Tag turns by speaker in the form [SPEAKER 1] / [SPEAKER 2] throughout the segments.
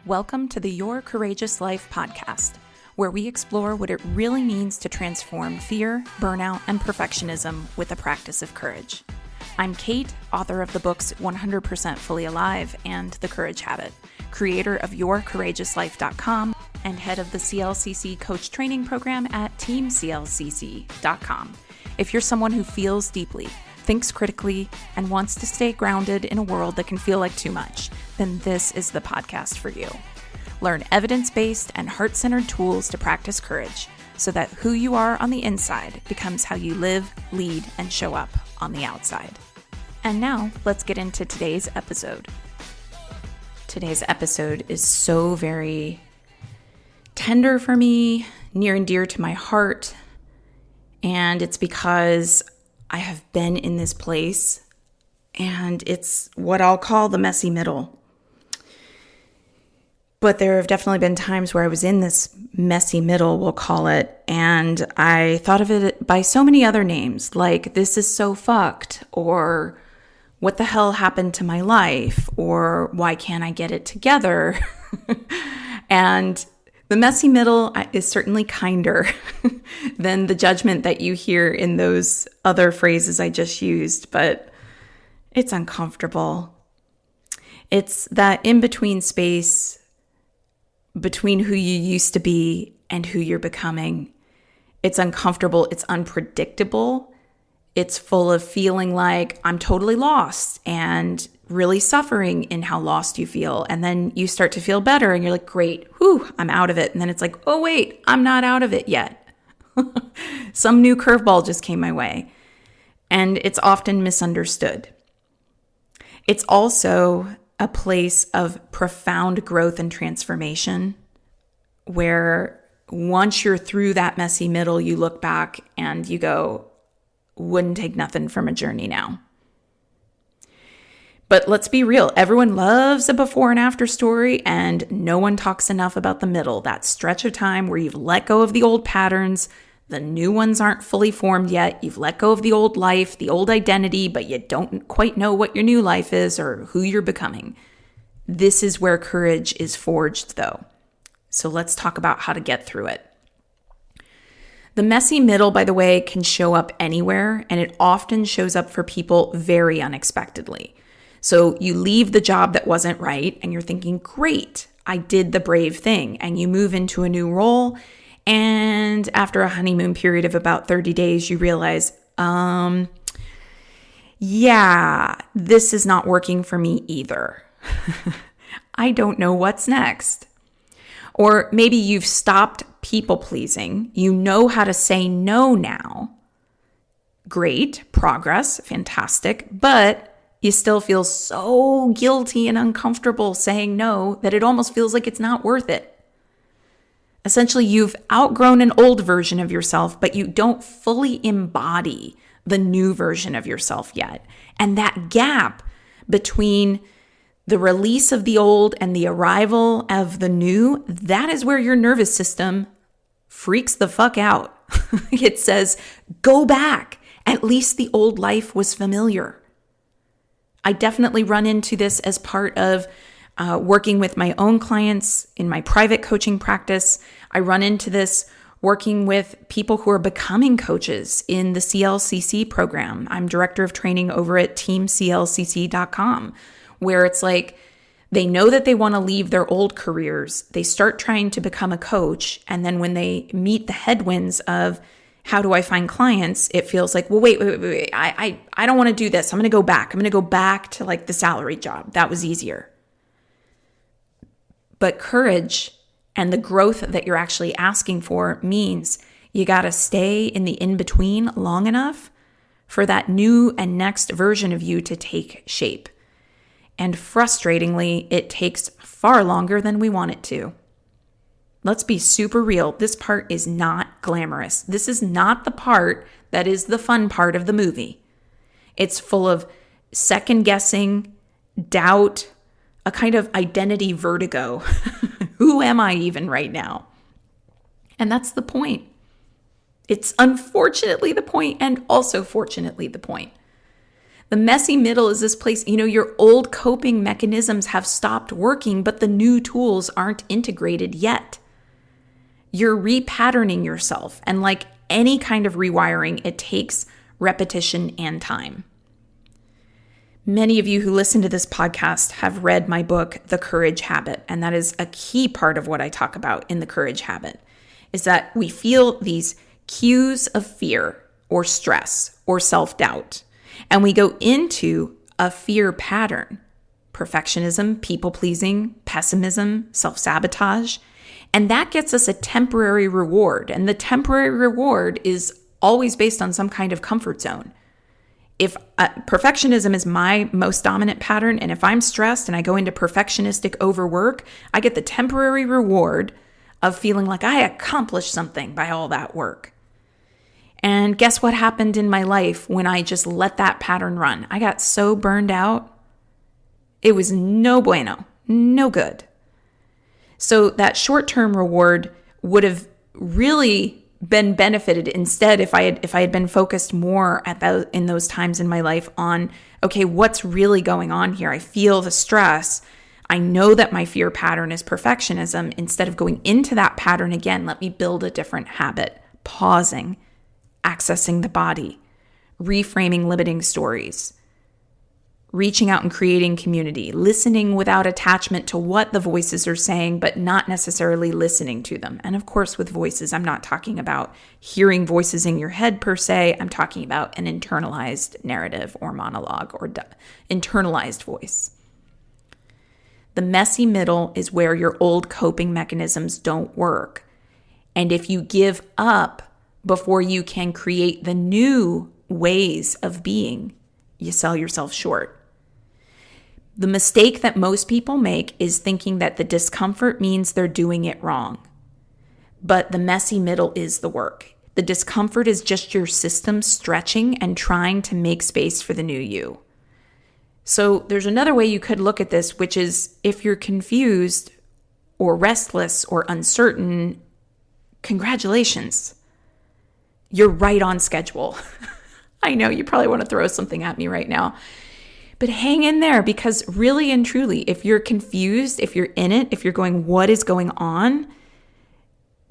[SPEAKER 1] Welcome to the Your Courageous Life podcast, where we explore what it really means to transform fear, burnout, and perfectionism with the practice of courage. I'm Kate, author of the books 100% Fully Alive and The Courage Habit, creator of YourCourageousLife.com, and head of the CLCC Coach Training Program at TeamCLCC.com. If you're someone who feels deeply, thinks critically, and wants to stay grounded in a world that can feel like too much, then this is the podcast for you. Learn evidence-based and heart-centered tools to practice courage so that who you are on the inside becomes how you live, lead, and show up on the outside. And now, let's get into today's episode. Today's episode is so very tender for me, near and dear to my heart, and it's because I have been in this place, and it's what I'll call the messy middle. But there have definitely been times where I was in this messy middle, we'll call it, and I thought of it by so many other names, like this is so fucked, or what the hell happened to my life, or why can't I get it together? And the messy middle is certainly kinder than the judgment that you hear in those other phrases I just used, but it's uncomfortable. It's that in-between space between who you used to be and who you're becoming. It's uncomfortable. It's unpredictable. It's full of feeling like I'm totally lost and really suffering in how lost you feel. And then you start to feel better and you're like, great, whew, I'm out of it. And then it's like, oh, wait, I'm not out of it yet. Some new curveball just came my way. And it's often misunderstood. It's also a place of profound growth and transformation where once you're through that messy middle, you look back and you go, wouldn't take nothing from a journey now. But let's be real. Everyone loves a before and after story, and no one talks enough about the middle, that stretch of time where you've let go of the old patterns, the new ones aren't fully formed yet, you've let go of the old life, the old identity, but you don't quite know what your new life is or who you're becoming. This is where courage is forged, though. So let's talk about how to get through it. The messy middle, by the way, can show up anywhere, and it often shows up for people very unexpectedly. So you leave the job that wasn't right, and you're thinking, great, I did the brave thing. And you move into a new role, and after a honeymoon period of about 30 days, you realize, yeah, this is not working for me either. I don't know what's next. Or maybe you've stopped people pleasing. You know how to say no now. Great, progress, fantastic, but you still feel so guilty and uncomfortable saying no that it almost feels like it's not worth it. Essentially, you've outgrown an old version of yourself, but you don't fully embody the new version of yourself yet. And that gap between the release of the old and the arrival of the new, that is where your nervous system freaks the fuck out. It says, go back. At least the old life was familiar. I definitely run into this as part of working with my own clients in my private coaching practice. I run into this working with people who are becoming coaches in the CLCC program. I'm director of training over at TeamCLCC.com, where it's like they know that they want to leave their old careers. They start trying to become a coach. And then when they meet the headwinds of how do I find clients, it feels like, well, wait. I don't want to do this. I'm going to go back. I'm going to go back to like the salary job. That was easier. But courage and the growth that you're actually asking for means you got to stay in the in-between long enough for that new and next version of you to take shape. And frustratingly, it takes far longer than we want it to. Let's be super real. This part is not glamorous. This is not the part that is the fun part of the movie. It's full of second guessing, doubt, a kind of identity vertigo. Who am I even right now? And that's the point. It's unfortunately the point and also fortunately the point. The messy middle is this place, your old coping mechanisms have stopped working, but the new tools aren't integrated yet. You're repatterning yourself. And like any kind of rewiring, it takes repetition and time. Many of you who listen to this podcast have read my book, The Courage Habit. And that is a key part of what I talk about in The Courage Habit, is that we feel these cues of fear or stress or self-doubt. And we go into a fear pattern: perfectionism, people-pleasing, pessimism, self-sabotage. And that gets us a temporary reward. And the temporary reward is always based on some kind of comfort zone. If perfectionism is my most dominant pattern, and if I'm stressed and I go into perfectionistic overwork, I get the temporary reward of feeling like I accomplished something by all that work. And guess what happened in my life when I just let that pattern run? I got so burned out. It was no bueno, no good. So that short-term reward would have really been benefited instead if I had been focused more in those times in my life on, okay, what's really going on here? I feel the stress. I know that my fear pattern is perfectionism. Instead of going into that pattern again, let me build a different habit: pausing, accessing the body, reframing limiting stories, reaching out and creating community, listening without attachment to what the voices are saying, but not necessarily listening to them. And of course, with voices, I'm not talking about hearing voices in your head per se. I'm talking about an internalized narrative or monologue or internalized voice. The messy middle is where your old coping mechanisms don't work. And if you give up before you can create the new ways of being, you sell yourself short. The mistake that most people make is thinking that the discomfort means they're doing it wrong. But the messy middle is the work. The discomfort is just your system stretching and trying to make space for the new you. So there's another way you could look at this, which is if you're confused or restless or uncertain, congratulations. You're right on schedule. I know you probably want to throw something at me right now. But hang in there, because really and truly, if you're confused, if you're in it, if you're going, what is going on?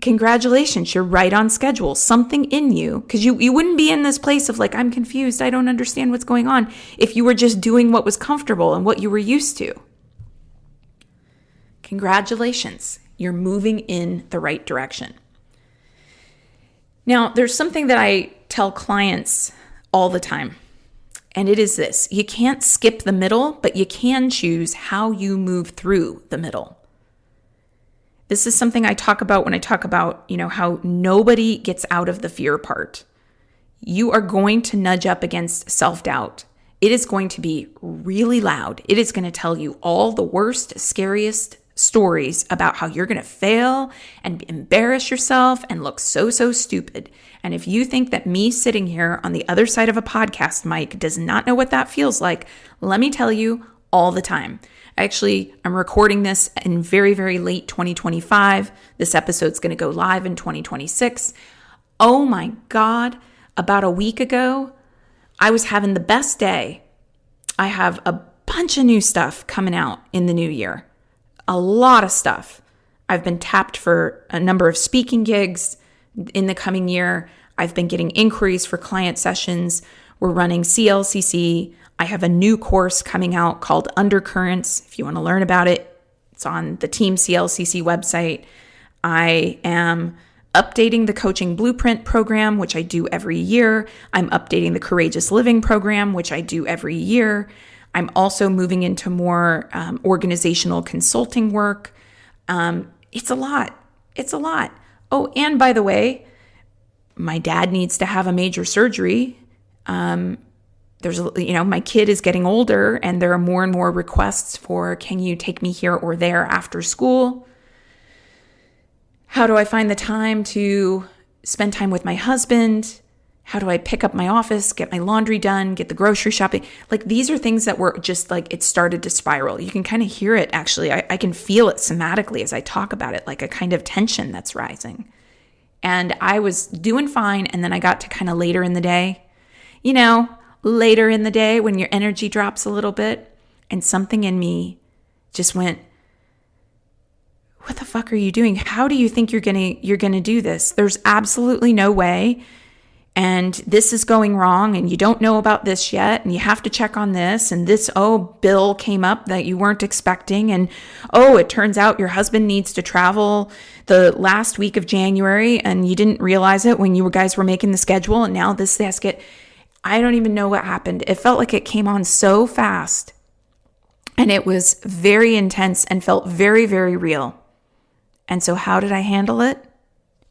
[SPEAKER 1] Congratulations, you're right on schedule. Something in you, because you wouldn't be in this place of like, I'm confused, I don't understand what's going on, if you were just doing what was comfortable and what you were used to. Congratulations, you're moving in the right direction. Now, there's something that I tell clients all the time. And it is this: you can't skip the middle, but you can choose how you move through the middle. This is something I talk about when I talk about, how nobody gets out of the fear part. You are going to nudge up against self-doubt. It is going to be really loud. It is going to tell you all the worst, scariest stories about how you're going to fail and embarrass yourself and look so So And if you think that me sitting here on the other side of a podcast mic does not know what that feels like, let me tell you, all the time. I'm recording this in very, very late 2025. This episode's going to go live in 2026. Oh my God. About a week ago, I was having the best day. I have a bunch of new stuff coming out in the new year. A lot of stuff. I've been tapped for a number of speaking gigs in the coming year. I've been getting inquiries for client sessions. We're running CLCC. I have a new course coming out called Undercurrents. If you want to learn about it, it's on the Team CLCC website. I am updating the Coaching Blueprint program, which I do every year. I'm updating the Courageous Living program, which I do every year. I'm also moving into more organizational consulting work. It's a lot. It's a lot. Oh, and by the way, my dad needs to have a major surgery. My kid is getting older, and there are more and more requests for, can you take me here or there after school? How do I find the time to spend time with my husband? How do I pick up my office, get my laundry done, get the grocery shopping? Like, these are things that were just like, it started to spiral. You can kind of hear it, actually. I can feel it somatically as I talk about it, like a kind of tension that's rising. And I was doing fine, and then I got to kind of later in the day. later in the day when your energy drops a little bit. And something in me just went, what the fuck are you doing? How do you think you're gonna do this? There's absolutely no way. And this is going wrong, and you don't know about this yet, and you have to check on this, and this, bill came up that you weren't expecting, and it turns out your husband needs to travel the last week of January, and you didn't realize it when you guys were making the schedule, and now this has I don't even know what happened. It felt like it came on so fast, and it was very intense and felt very, very real. And so how did I handle it?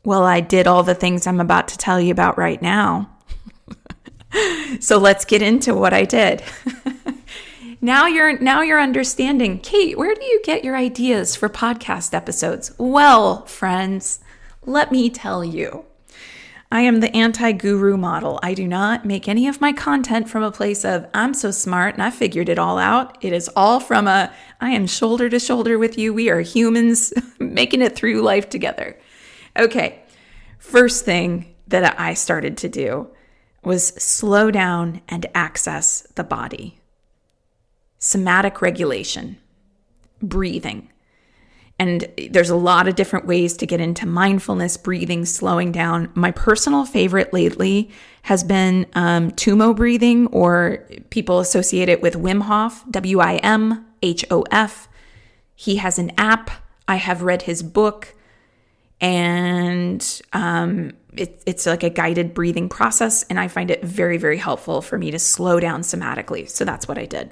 [SPEAKER 1] Well, I did all the things I'm about to tell you about right now. So let's get into what I did. Now you're understanding, Kate, where do you get your ideas for podcast episodes? Well, friends, let me tell you. I am the anti-guru model. I do not make any of my content from a place of, I'm so smart and I figured it all out. It is all from I am shoulder to shoulder with you. We are humans making it through life together. Okay, first thing that I started to do was slow down and access the body. Somatic regulation, breathing. And there's a lot of different ways to get into mindfulness, breathing, slowing down. My personal favorite lately has been Tumo breathing, or people associate it with Wim Hof, Wimhof. He has an app. I have read his book. And it's like a guided breathing process, and I find it very, very helpful for me to slow down somatically. So that's what I did.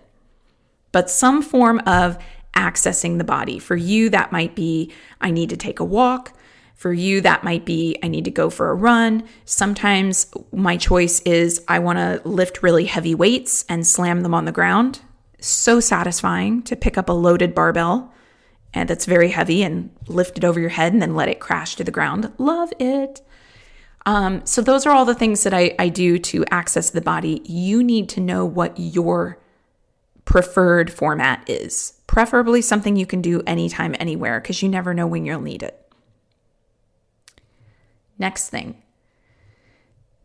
[SPEAKER 1] But some form of accessing the body. For you, that might be, I need to take a walk. For you, that might be, I need to go for a run. Sometimes my choice is I want to lift really heavy weights and slam them on the ground. So satisfying to pick up a loaded barbell and that's very heavy and lift it over your head and then let it crash to the ground. Love it. So those are all the things that I do to access the body. You need to know what your preferred format is. Preferably something you can do anytime, anywhere, because you never know when you'll need it. Next thing,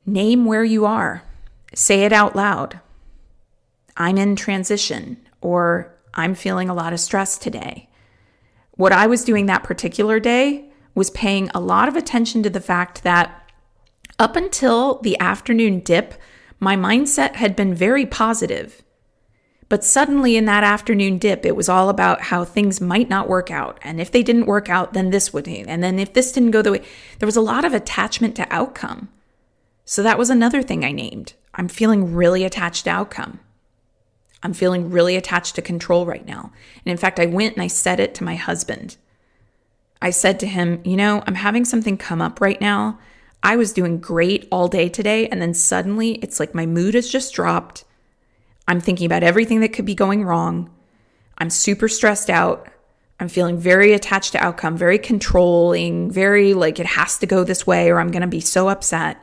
[SPEAKER 1] name where you are. Say it out loud. I'm in transition, or I'm feeling a lot of stress today. What I was doing that particular day was paying a lot of attention to the fact that up until the afternoon dip, my mindset had been very positive. But suddenly in that afternoon dip, it was all about how things might not work out. And if they didn't work out, then this would. And then if this didn't go the way, there was a lot of attachment to outcome. So that was another thing I named. I'm feeling really attached to outcome. I'm feeling really attached to control right now. And in fact, I went and I said it to my husband. I said to him, I'm having something come up right now. I was doing great all day today. And then suddenly it's like my mood has just dropped. I'm thinking about everything that could be going wrong. I'm super stressed out. I'm feeling very attached to outcome, very controlling, very like it has to go this way or I'm going to be so upset.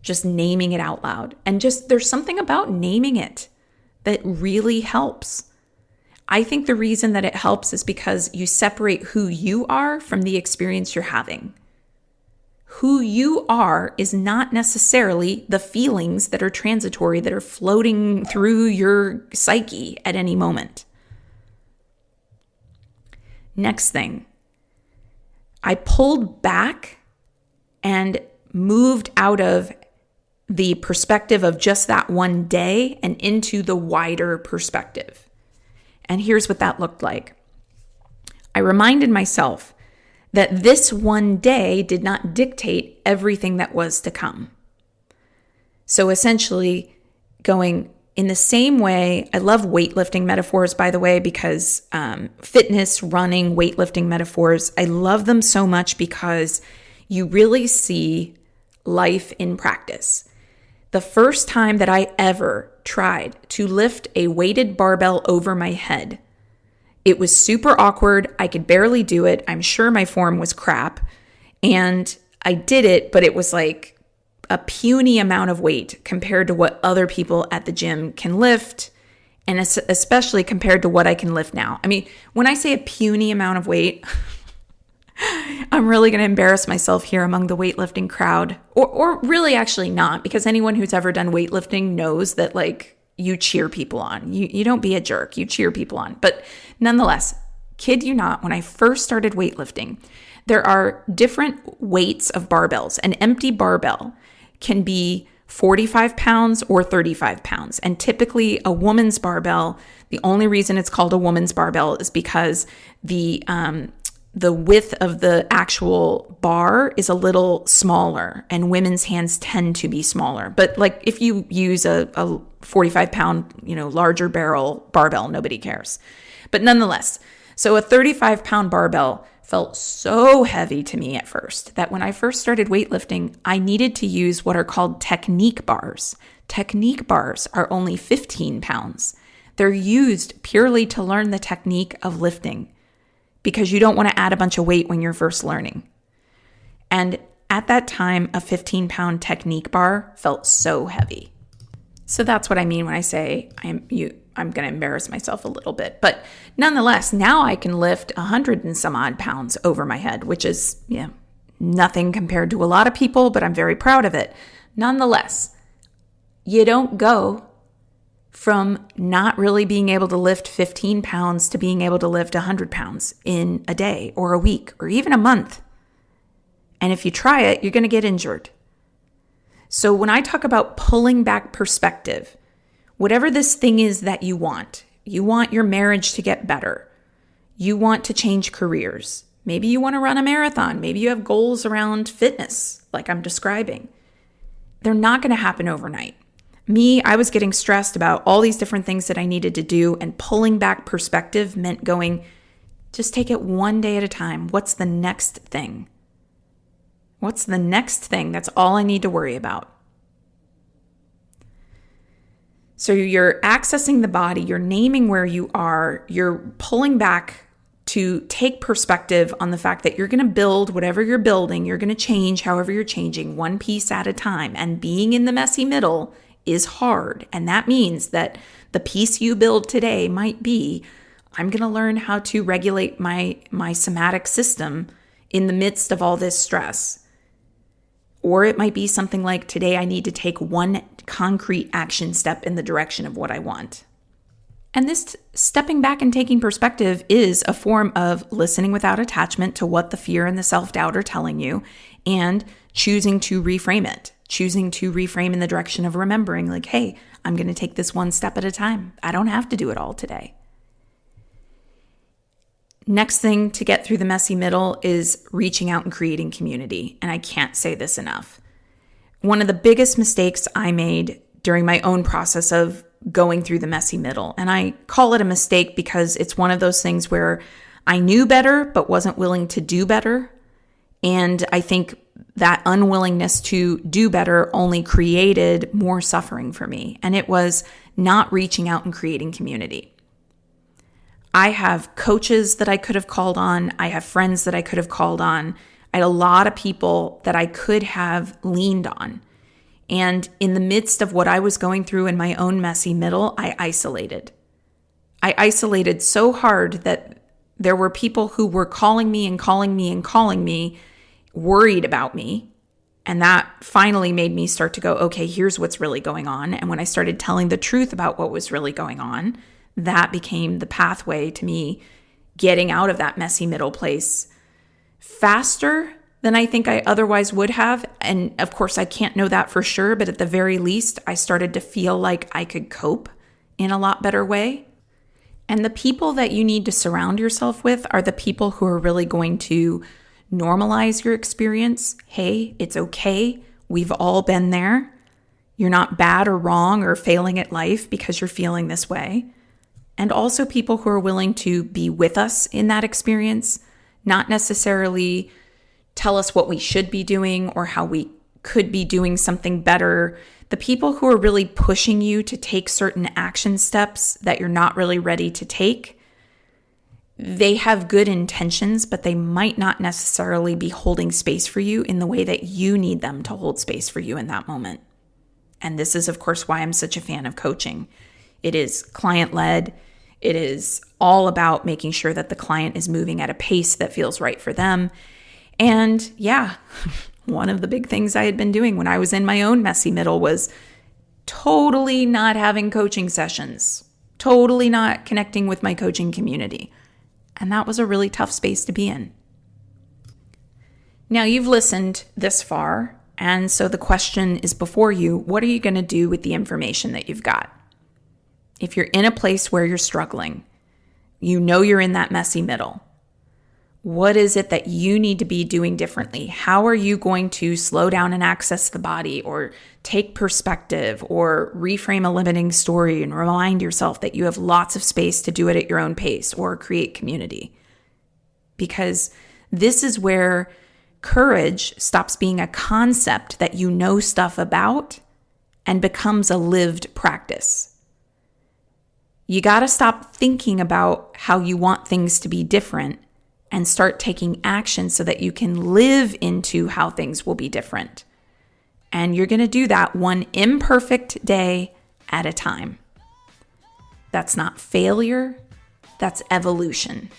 [SPEAKER 1] Just naming it out loud. And just there's something about naming it that really helps. I think the reason that it helps is because you separate who you are from the experience you're having. Who you are is not necessarily the feelings that are transitory, that are floating through your psyche at any moment. Next thing, I pulled back and moved out of the perspective of just that one day and into the wider perspective. And here's what that looked like. I reminded myself that this one day did not dictate everything that was to come. So essentially going in the same way, I love weightlifting metaphors, by the way, because fitness, running, weightlifting metaphors, I love them so much because you really see life in practice. The first time that I ever tried to lift a weighted barbell over my head, it was super awkward. I could barely do it. I'm sure my form was crap. And I did it, but it was like a puny amount of weight compared to what other people at the gym can lift, and especially compared to what I can lift now. I mean, when I say a puny amount of weight, I'm really going to embarrass myself here among the weightlifting crowd, or really actually not, because anyone who's ever done weightlifting knows that like you cheer people on. You don't be a jerk, you cheer people on. But nonetheless, kid you not, when I first started weightlifting, there are different weights of barbells. An empty barbell can be 45 pounds or 35 pounds. And typically a woman's barbell, the only reason it's called a woman's barbell is because the width of the actual bar is a little smaller and women's hands tend to be smaller. But like if you use a 45 pound, larger barbell, nobody cares. But nonetheless, so a 35 pound barbell felt so heavy to me at first that when I first started weightlifting, I needed to use what are called technique bars. Technique bars are only 15 pounds. They're used purely to learn the technique of lifting because you don't want to add a bunch of weight when you're first learning. And at that time, a 15-pound technique bar felt so heavy. So that's what I mean when I say I'm going to embarrass myself a little bit. But nonetheless, now I can lift 100 and some odd pounds over my head, which is nothing compared to a lot of people, but I'm very proud of it. Nonetheless, you don't go from not really being able to lift 15 pounds to being able to lift 100 pounds in a day or a week or even a month. And if you try it, you're going to get injured. So when I talk about pulling back perspective, whatever this thing is that you want your marriage to get better. You want to change careers. Maybe you want to run a marathon. Maybe you have goals around fitness, like I'm describing. They're not going to happen overnight. I was getting stressed about all these different things that I needed to do, and pulling back perspective meant going, just take it one day at a time. What's the next thing? What's the next thing? That's all I need to worry about. So you're accessing the body, you're naming where you are, you're pulling back to take perspective on the fact that you're going to build whatever you're building, you're going to change however you're changing, one piece at a time. And being in the messy middle is hard. And that means that the piece you build today might be, I'm going to learn how to regulate my somatic system in the midst of all this stress. Or it might be something like, today I need to take one concrete action step in the direction of what I want. And this stepping back and taking perspective is a form of listening without attachment to what the fear and the self-doubt are telling you, and choosing to reframe it, choosing to reframe in the direction of remembering, like, hey, I'm going to take this one step at a time. I don't have to do it all today. Next thing to get through the messy middle is reaching out and creating community. And I can't say this enough. One of the biggest mistakes I made during my own process of going through the messy middle, and I call it a mistake because it's one of those things where I knew better but wasn't willing to do better. And I think that unwillingness to do better only created more suffering for me. And it was not reaching out and creating community. I have coaches that I could have called on. I have friends that I could have called on. I had a lot of people that I could have leaned on. And in the midst of what I was going through in my own messy middle, I isolated. I isolated so hard that there were people who were calling me and calling me and calling me, worried about me. And that finally made me start to go, okay, here's what's really going on. And when I started telling the truth about what was really going on, that became the pathway to me getting out of that messy middle place faster than I think I otherwise would have. And of course, I can't know that for sure, but at the very least, I started to feel like I could cope in a lot better way. And the people that you need to surround yourself with are the people who are really going to normalize your experience. Hey, it's okay. We've all been there. You're not bad or wrong or failing at life because you're feeling this way. And also people who are willing to be with us in that experience, not necessarily tell us what we should be doing or how we could be doing something better. The people who are really pushing you to take certain action steps that you're not really ready to take, they have good intentions, but they might not necessarily be holding space for you in the way that you need them to hold space for you in that moment. And this is, of course, why I'm such a fan of coaching. It is client-led. It is all about making sure that the client is moving at a pace that feels right for them. And yeah, one of the big things I had been doing when I was in my own messy middle was totally not having coaching sessions, totally not connecting with my coaching community. And that was a really tough space to be in. Now you've listened this far, and so the question is before you, what are you going to do with the information that you've got? If you're in a place where you're struggling, you know you're in that messy middle, what is it that you need to be doing differently? How are you going to slow down and access the body, or take perspective, or reframe a limiting story and remind yourself that you have lots of space to do it at your own pace, or create community? Because this is where courage stops being a concept that you know stuff about and becomes a lived practice. You got to stop thinking about how you want things to be different and start taking action so that you can live into how things will be different. And you're going to do that one imperfect day at a time. That's not failure, that's evolution.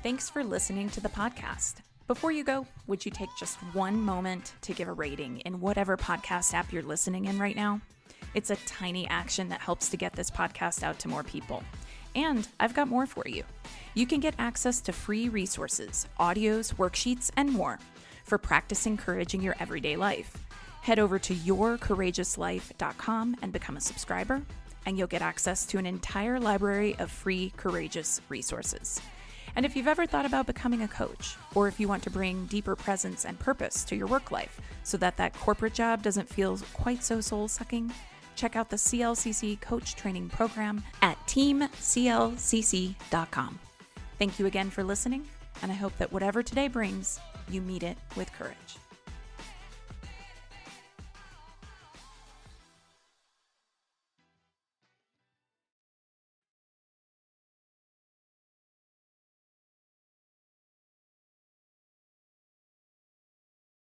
[SPEAKER 1] Thanks for listening to the podcast. Before you go, would you take just one moment to give a rating in whatever podcast app you're listening in right now? It's a tiny action that helps to get this podcast out to more people. And I've got more for you. You can get access to free resources, audios, worksheets, and more for practicing courage in your everyday life. Head over to yourcourageouslife.com and become a subscriber, and you'll get access to an entire library of free courageous resources. And if you've ever thought about becoming a coach, or if you want to bring deeper presence and purpose to your work life so that corporate job doesn't feel quite so soul-sucking, check out the CLCC Coach Training Program at teamclcc.com. Thank you again for listening, and I hope that whatever today brings, you meet it with courage.